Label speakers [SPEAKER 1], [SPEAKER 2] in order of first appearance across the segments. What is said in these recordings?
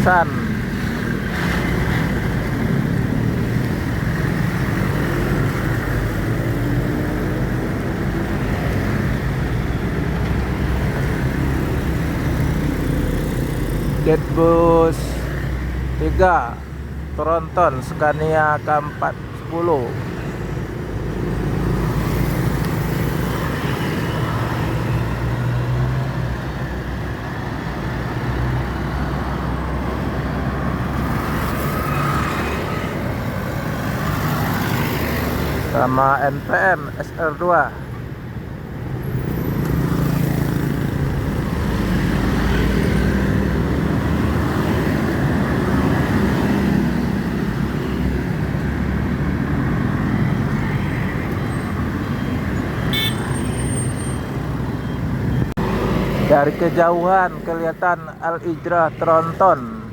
[SPEAKER 1] Hasan. Deadbus 3 Tronton Scania K410. Sama NPM SR2. Dari kejauhan kelihatan Al-Ijrah Tronton.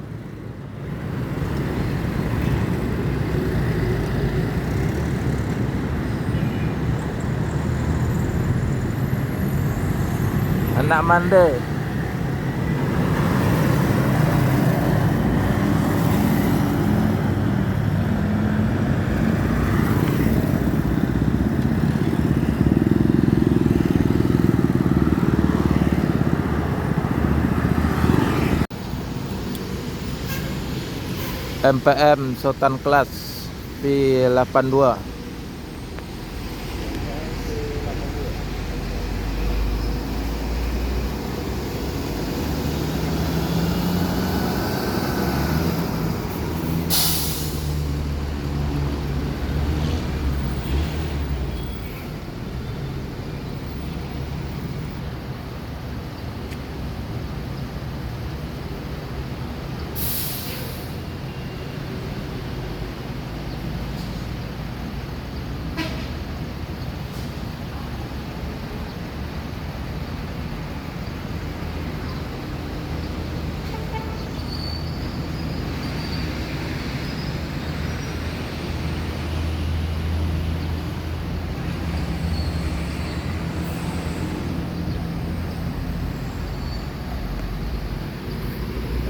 [SPEAKER 1] Anak Mande. MPM Sultan Class V82.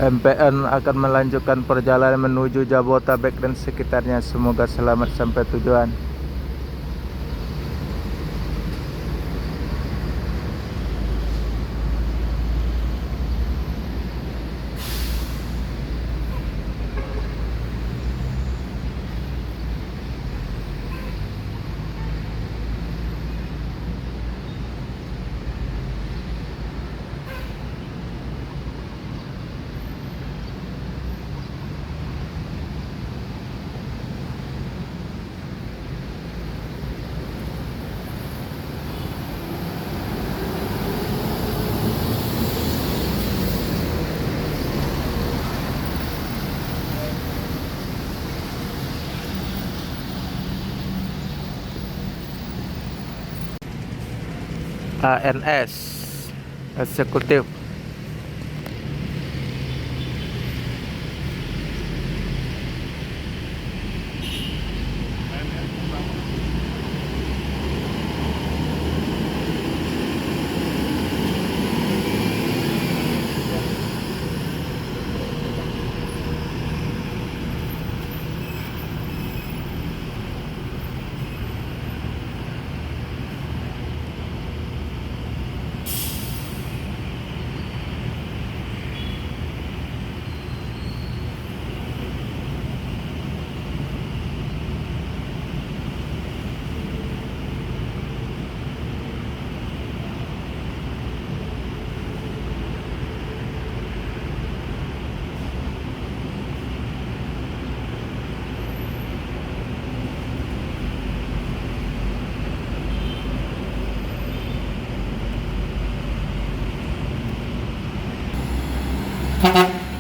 [SPEAKER 1] MPN akan melanjutkan perjalanan menuju Jabodetabek dan sekitarnya. Semoga selamat sampai tujuan. ANS Eksekutif.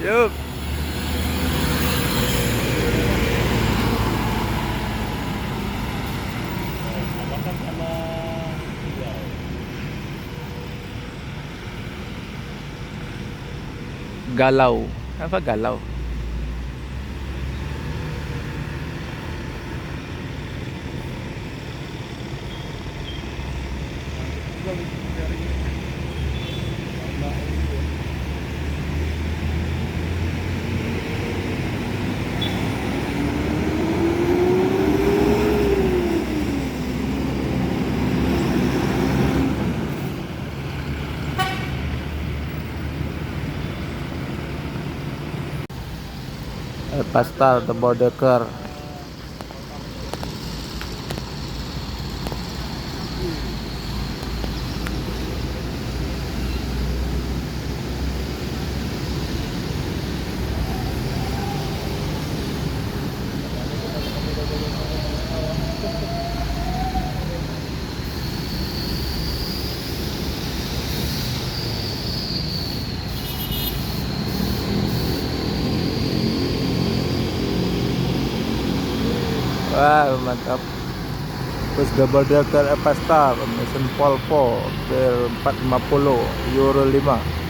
[SPEAKER 1] Yuk. Galau. Apa galau? Pastar double decker. Wah, mantap. Terus double decker Pastar mesin Volvo B450 Euro 5.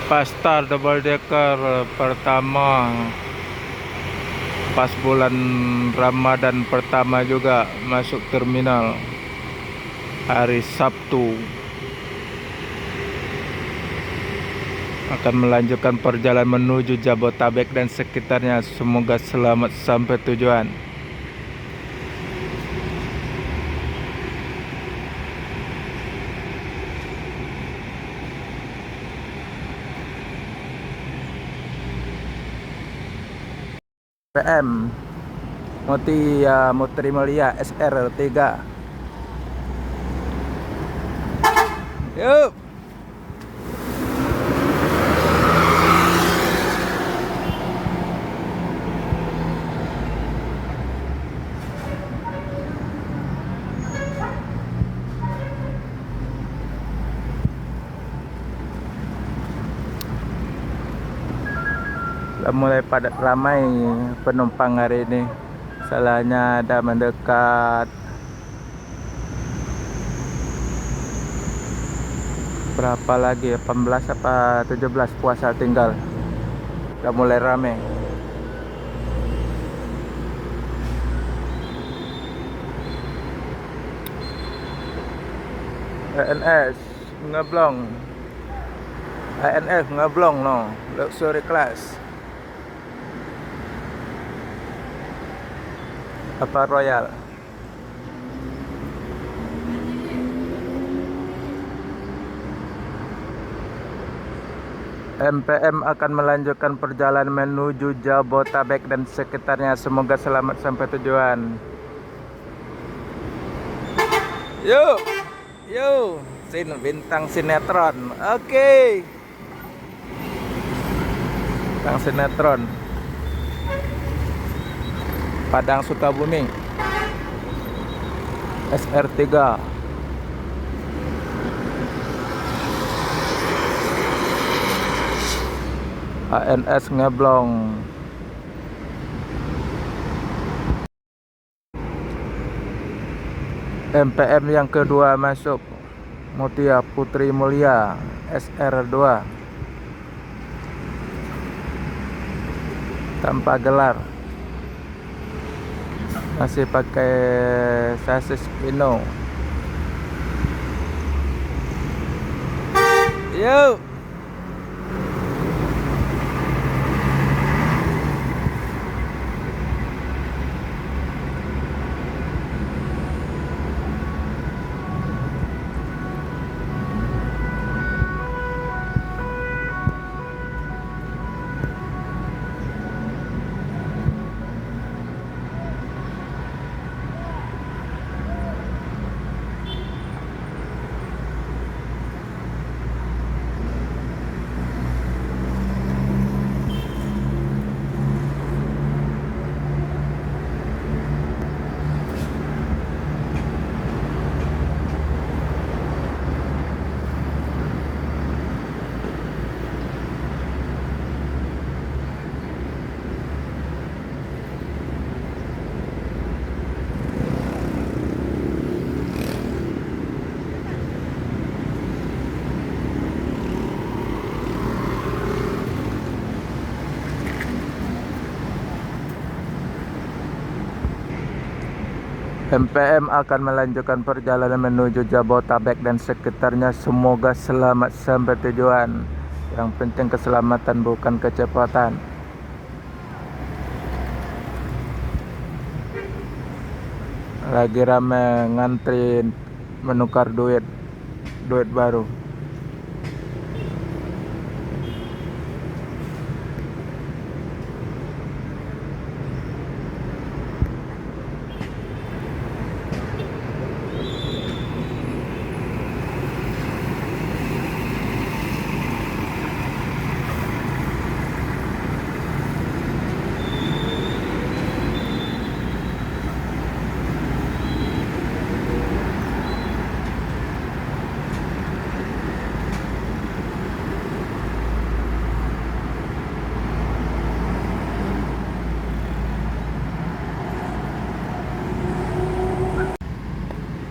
[SPEAKER 1] Pastar double decker pertama pas bulan Ramadan pertama juga masuk terminal hari Sabtu. Akan melanjutkan perjalanan menuju Jabotabek dan sekitarnya. Semoga selamat sampai tujuan. PM Mutri Mulia SR3. Yuk. Sudah mulai padat ramai penumpang hari ini. Salahnya ada mendekat berapa lagi, 18 apa 17 puasa tinggal. Sudah mulai ramai. ANS ngeblong. ANS ngeblong no, luxury class. Apa Royal. MPM akan melanjutkan perjalanan menuju Jabotabek dan sekitarnya. Semoga selamat sampai tujuan. Yuk, yuk, bintang sinetron. Oke. Bintang sinetron Padang Sukabumi SR3. ANS ngeblong. MPM yang kedua masuk, Mutia Putri Mulia SR2 tanpa gelar, masih pakai sasis Pino. Yuk. MPM akan melanjutkan perjalanan menuju Jabotabek dan sekitarnya. Semoga selamat sampai tujuan. Yang penting keselamatan, bukan kecepatan. Lagi rame ngantri menukar duit baru.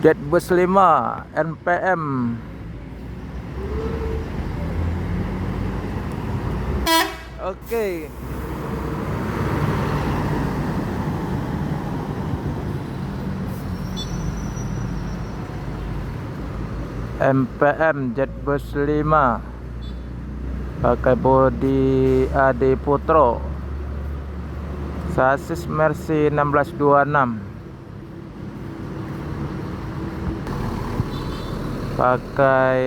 [SPEAKER 1] Jetbus 5 NPM. Oke. MPM Jetbus 5 pakai bodi Adi Putro, sasis Mercy 1626, pakai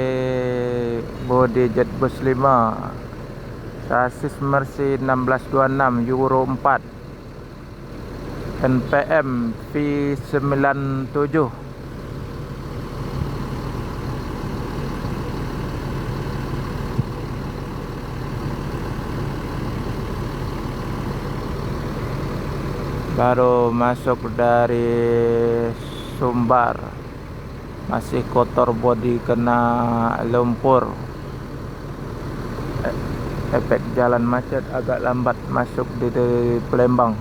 [SPEAKER 1] bodi Jetbus 5, sasis Mercy 1626 Euro 4, NPM V97. Baru masuk dari Sumbar, masih kotor bodi kena lumpur. Efek jalan macet, agak lambat masuk di Palembang.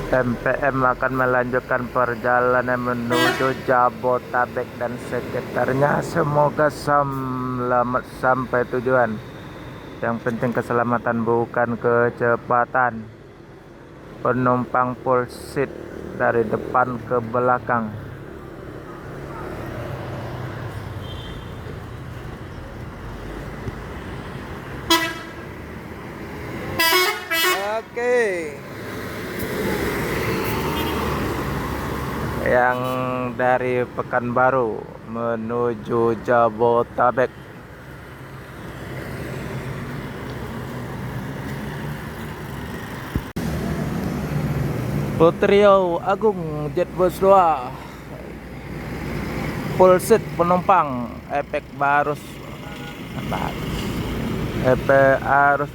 [SPEAKER 1] MPM akan melanjutkan perjalanan menuju Jabotabek dan sekitarnya. Semoga selamat sampai tujuan. Yang penting keselamatan, bukan kecepatan. Penumpang full seat dari depan ke belakang. Oke. Yang dari Pekanbaru menuju Jabotabek. Putrio Agung Jetbus 2 full seat penumpang, efek arus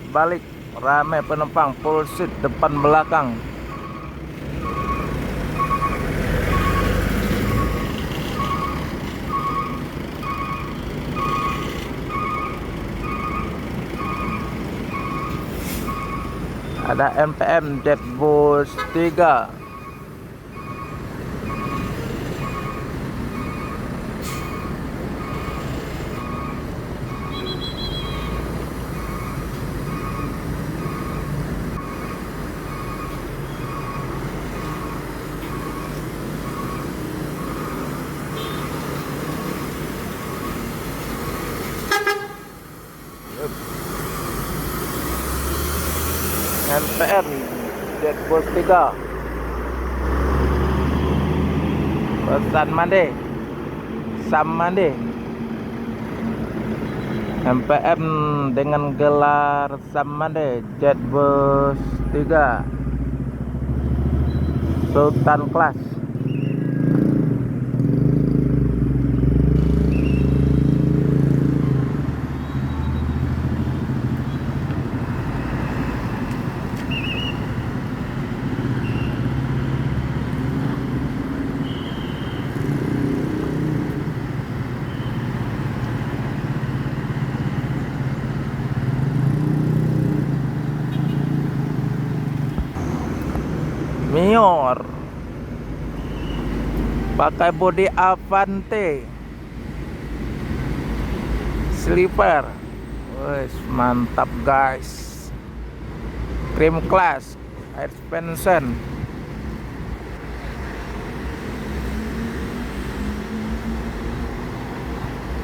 [SPEAKER 1] balik, ramai penumpang, full seat depan belakang. Ada MPM Jetbus 3. MPM Jetbus 3 pesan mande Sam mande. MPM dengan gelar Sam mande Jetbus 3 Sultan Class. Mior pakai bodi Avante sleeper. Wes, mantap guys. Cream class air suspension.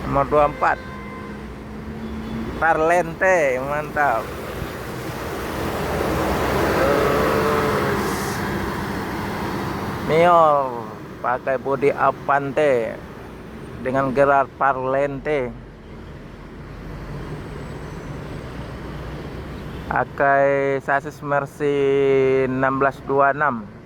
[SPEAKER 1] Nomor 24 Parlente, mantap. Mior pakai bodi Avante dengan gear Parlente, pakai sasis Mercy 1626.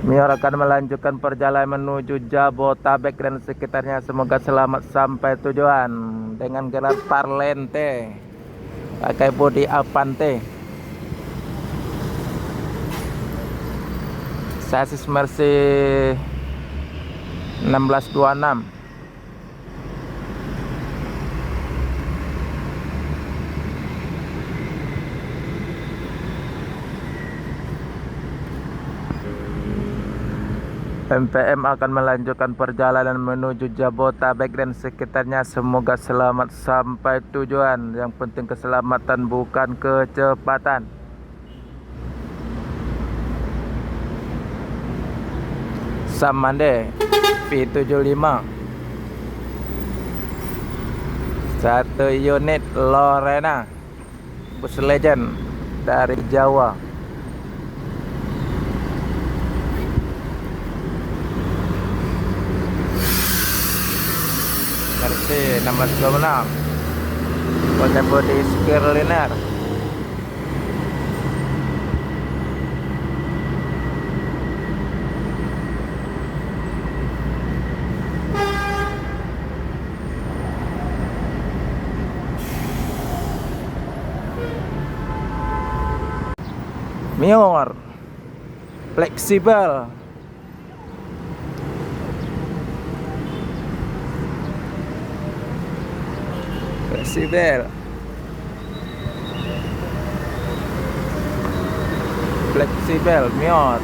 [SPEAKER 1] Mior akan melanjutkan perjalanan menuju Jabotabek dan sekitarnya. Semoga selamat sampai tujuan dengan gelar Parlente, pakai bodi Avante, sasis Mercy 1626. MPM akan melanjutkan perjalanan menuju Jabotabek dan sekitarnya. Semoga selamat sampai tujuan. Yang penting keselamatan, bukan kecepatan. Samande V75 1 unit Lorena bus legend dari Jawa. Mercy 1626 pakai bodi Skirliner. Mior fleksibel, fleksibel Mior.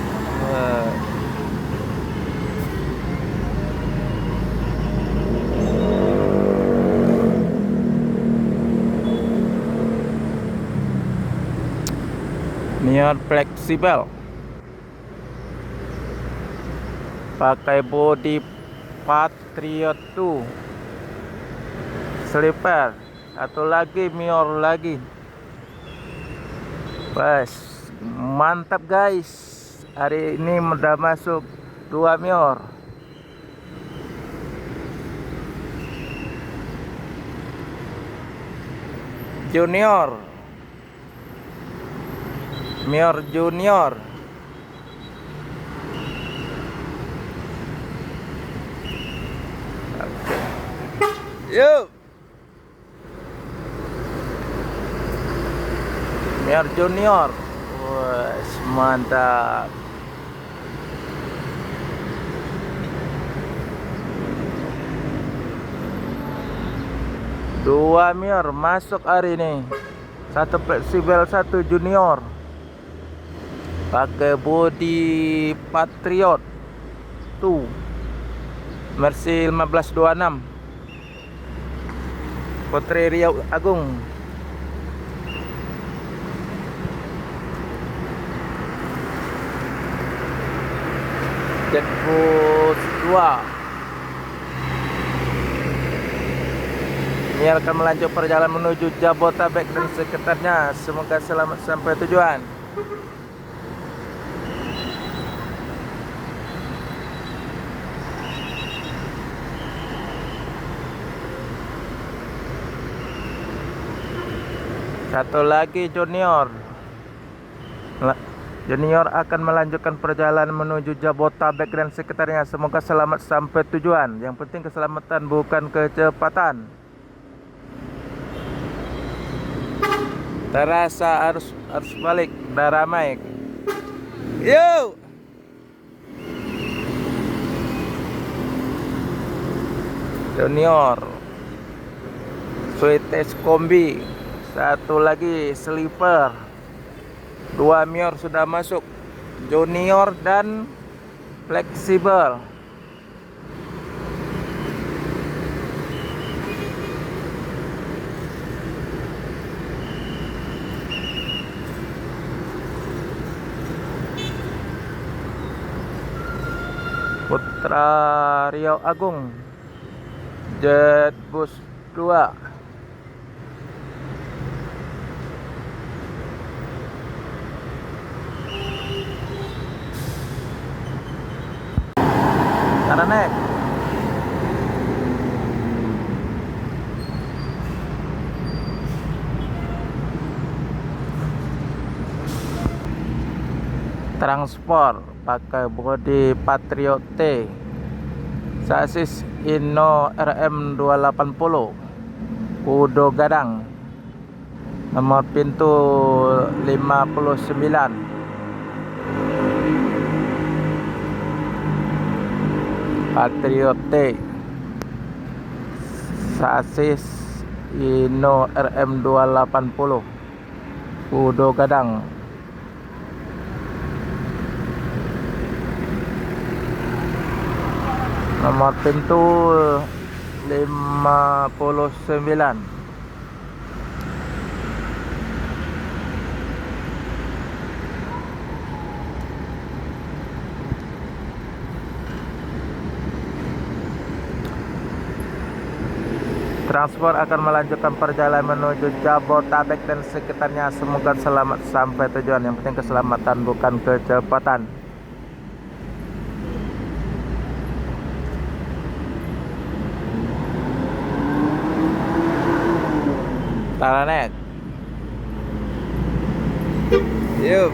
[SPEAKER 1] Mior fleksibel pakai bodi Patriot 2 sleeper. Satu lagi Mior lagi. Bas, mantap guys. Hari ini udah masuk 2 Mior. Junior, Mior Junior. Yuk, Mior Junior. Wah, mantap. Dua Mior masuk hari ini. Satu fleksibel, satu junior. Pakai bodi Patriot 2 Mercy 1526 Putri Riau Agung. Jetbus 2. Ini akan melanjut perjalanan menuju Jabotabek dan sekitarnya. Semoga selamat sampai tujuan. Satu lagi Junior. Junior akan melanjutkan perjalanan menuju Jabotabek dan sekitarnya. Semoga selamat sampai tujuan. Yang penting keselamatan, bukan kecepatan. Terasa arus balik, udah ramai. Yuk. Junior, Sweetes kombi, satu lagi sleeper, 2 Mior sudah masuk, Junior dan fleksibel. Putra Riau Agung, Jetbus 2, Taranek, transport pakai bodi Patriot T, sasis Inno RM 280, Udo Gadang, nomor pintu 59, Patriot T, sasis Inno RM 280, Udo Gadang. Nomor pintu 59. Transport akan melanjutkan perjalanan menuju Jabotabek dan sekitarnya. Semoga selamat sampai tujuan. Yang penting keselamatan, bukan kecepatan. Taranek. Yuk.